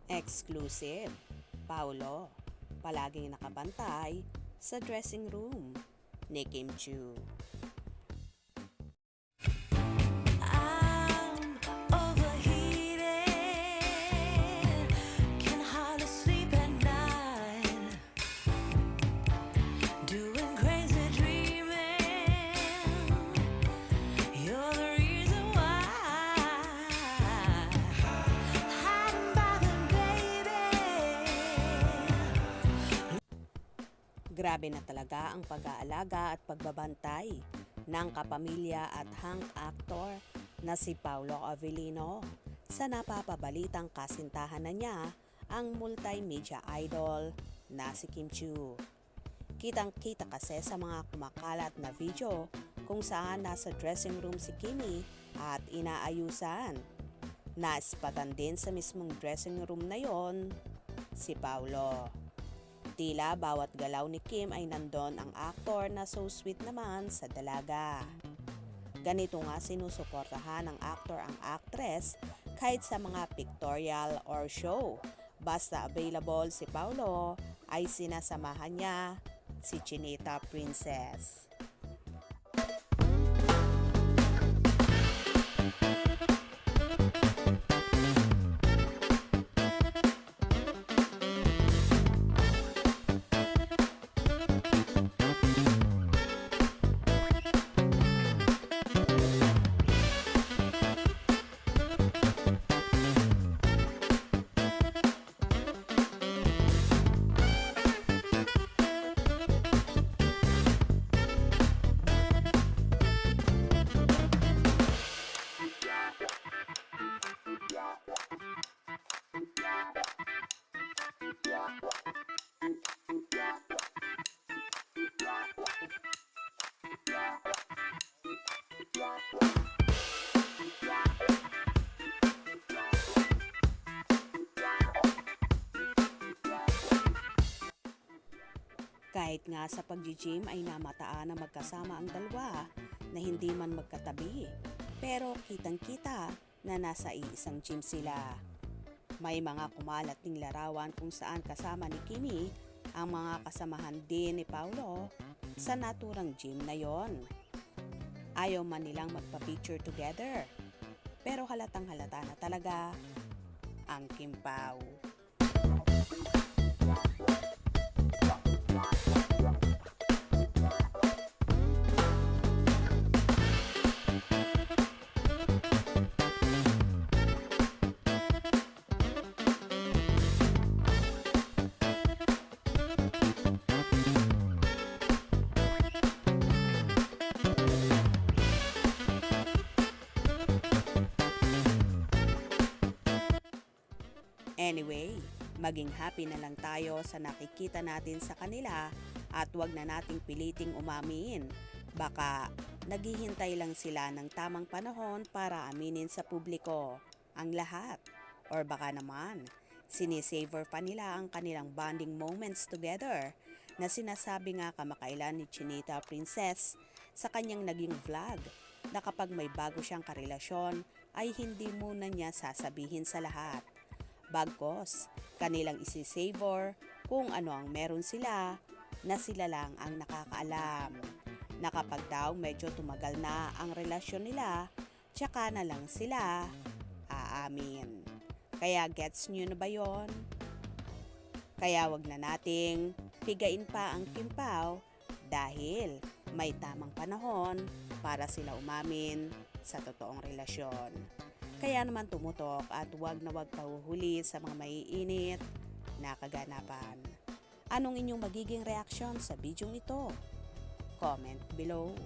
Exclusive. Paulo, palaging nakabantay sa dressing room ni Kim Chiu. Grabe na talaga ang pag-aalaga at pagbabantay ng kapamilya at hang actor na si Paulo Avellino sa napapabalitang kasintahan na niya ang multimedia idol na si Kim Chiu. Kitang-kita kasi sa mga kumakalat na video kung saan nasa dressing room si Kimi at inaayusan. Naispatan din sa mismong dressing room na yon si Paulo. Tila bawat galaw ni Kim ay nandon ang aktor na so sweet naman sa dalaga. Ganito nga sinusuportahan ng aktor ang actress kahit sa mga pictorial or show. Basta available si Paulo ay sinasamahan niya si Chinita Princess. Kahit nga sa pag-gym ay namataan na magkasama ang dalawa na hindi man magkatabi, pero kitang-kita na nasa iisang gym sila. May mga kumalat ding larawan kung saan kasama ni Kimi ang mga kasamahan din ni Paulo sa naturang gym na yon. Ayaw man nilang magpa-picture together, pero halatang halata na talaga ang Kim Pao. Anyway, maging happy na lang tayo sa nakikita natin sa kanila at wag na nating piliting umamin. Baka naghihintay lang sila ng tamang panahon para aminin sa publiko ang lahat. Or baka naman, sinisavor pa nila ang kanilang bonding moments together na sinasabi nga kamakailan ni Chinita Princess sa kanyang naging vlog na kapag may bago siyang karelasyon ay hindi muna niya sasabihin sa lahat. Bagkos, kanilang isisavor kung ano ang meron sila na sila lang ang nakakaalam. Na kapag daw medyo tumagal na ang relasyon nila, tsaka na lang sila aamin. Kaya gets nyo na ba yon? Kaya wag na nating pigain pa ang Kim Pao dahil may tamang panahon para sila umamin sa totoong relasyon. Kaya naman tumutok at wag na wag pahuhuli sa mga maiinit na kaganapan. Anong inyong magiging reaksyon sa bidyong ito? Comment below.